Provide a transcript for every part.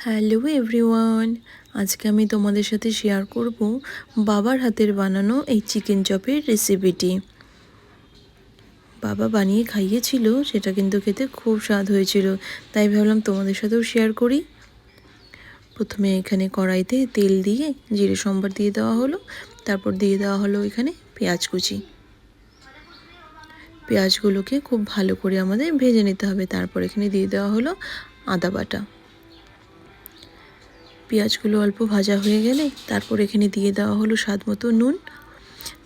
Hello everyone, আজকে আমি তোমাদের সাথে শেয়ার করব বাবার হাতের বানানো এই চিকেন চপের রেসিপিটি। বাবা বানিয়ে খাইয়েছিল, সেটা কিন্তু খেতে খুব স্বাদ হয়েছিল, তাই ভাবলাম তোমাদের সাথেও শেয়ার করি। প্রথমে এখানে কড়াইতে তেল দিয়ে জিরে সম্বার দিয়ে দেওয়া হলো, তারপর দিয়ে দেওয়া হলো এখানে পেঁয়াজ কুচি। পেঁয়াজগুলোকে খুব ভালো করে আমাদের ভেজে নিতে হবে। তারপর এখানে দিয়ে দেওয়া হলো আদা বাটা। পেঁয়াজগুলো অল্প ভাজা হয়ে গেলে তারপর এখানে দিয়ে দেওয়া হলো স্বাদ মতো নুন।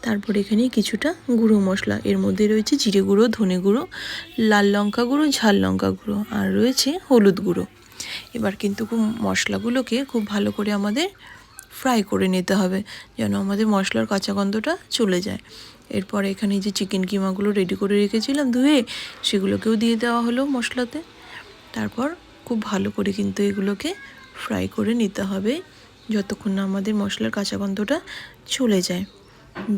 তারপর এখানে কিছুটা গুঁড়ো মশলা, এর মধ্যে রয়েছে জিরে গুঁড়ো, ধনে গুঁড়ো, লাল লঙ্কা গুঁড়ো, ঝাল লঙ্কা গুঁড়ো, আর রয়েছে হলুদ গুঁড়ো। এবার কিন্তু মশলাগুলোকে খুব ভালো করে আমাদের ফ্রাই করে নিতে হবে, যেন আমাদের মশলার কাঁচা গন্ধটা চলে যায়। এরপর এখানে যে চিকেন কিমাগুলো রেডি করে রেখেছিলাম ধুয়ে, সেগুলোকেও দিয়ে দেওয়া হলো মশলাতে। তারপর খুব ভালো করে কিন্তু এগুলোকে ফ্রাই করে নিতে হবে, যতক্ষণ না আমাদের মশলার কাঁচা গন্ধটা চলে যায়।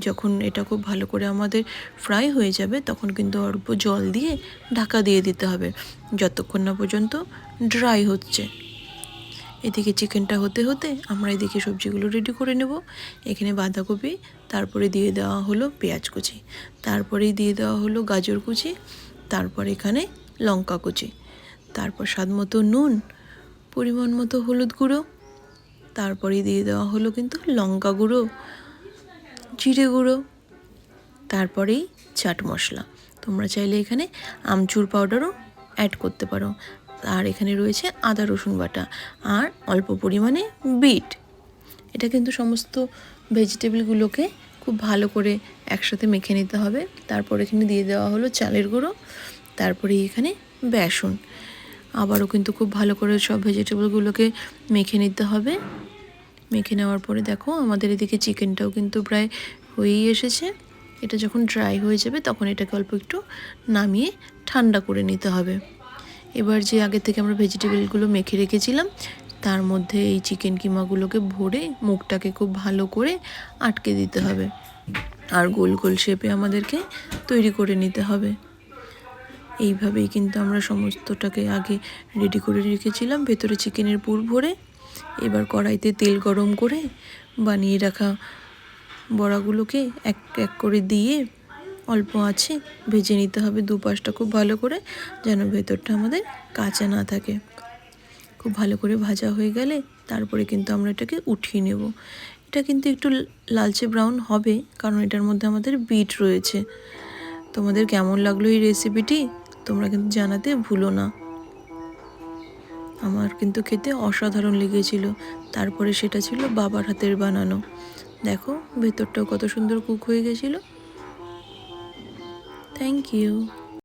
যখন এটা খুব ভালো করে আমাদের ফ্রাই হয়ে যাবে, তখন কিন্তু অল্প জল দিয়ে ঢাকা দিয়ে দিতে হবে, যতক্ষণ না পর্যন্ত ড্রাই হচ্ছে। এদিকে চিকেনটা হতে হতে আমরা এদিকে সবজিগুলো রেডি করে নেব। এখানে বাঁধাকপি, তারপরে দিয়ে দেওয়া হলো পেঁয়াজ কুচি, তারপরেই দিয়ে দেওয়া হলো গাজর কুচি, তারপর এখানে লঙ্কা কুচি, তারপর স্বাদ মতো নুন, পরিমাণ মতো হলুদ গুঁড়ো, তারপরে দিয়ে দেওয়া হলো কিন্তু লঙ্কা গুঁড়ো, জিরে গুঁড়ো, তারপরেই চাট মশলা। তোমরা চাইলে এখানে আমচুর পাউডারও অ্যাড করতে পারো। আর এখানে রয়েছে আদা রসুন বাটা আর অল্প পরিমাণে বিট। এটা কিন্তু সমস্ত ভেজিটেবলগুলোকে খুব ভালো করে একসাথে মেখে নিতে হবে। তারপর এখানে দিয়ে দেওয়া হলো চালের গুঁড়ো, তারপরে এখানে বেসন। আবারও কিন্তু খুব ভালো করে সব ভেজিটেবলগুলোকে মেখে নিতে হবে। মেখে নেওয়ার পরে দেখো আমাদের এদিকে চিকেনটাও কিন্তু প্রায় হয়েই এসেছে। এটা যখন ড্রাই হয়ে যাবে তখন এটাকে অল্প একটু নামিয়ে ঠান্ডা করে নিতে হবে। এবার যে আগে থেকে আমরা ভেজিটেবলগুলো মেখে রেখেছিলাম, তার মধ্যে এই চিকেন কিমাগুলোকে ভরে মুখটাকে খুব ভালো করে আটকে দিতে হবে, আর গোল গোল শেপে আমাদেরকে তৈরি করে নিতে হবে। এইভাবেই কিন্তু আমরা সমস্তটাকে আগে রেডি করে রেখেছিলাম, ভেতরে চিকেনের পুর ভরে। এবার কড়াইতে তেল গরম করে বানিয়ে রাখা বড়াগুলোকে এক এক করে দিয়ে অল্প আঁচে ভেজে নিতে হবে দুপাশটা খুব ভালো করে, যেন ভেতরটা আমাদের কাঁচা না থাকে। খুব ভালো করে ভাজা হয়ে গেলে তারপরে কিন্তু আমরা এটাকে উঠিয়ে নেব। এটা কিন্তু একটু লালচে ব্রাউন হবে, কারণ এটার মধ্যে আমাদের বিট রয়েছে। তোমাদের কেমন লাগলো এই রেসিপিটি তোমরা কিন্তু জানাতে ভুলো না। আমার কিন্তু খেতে অসাধারণ লেগেছিল। তারপরে সেটা ছিল বাবার হাতের বানানো। দেখো ভেতরটাও কত সুন্দর কুক হয়ে গেছিলো। Thank you.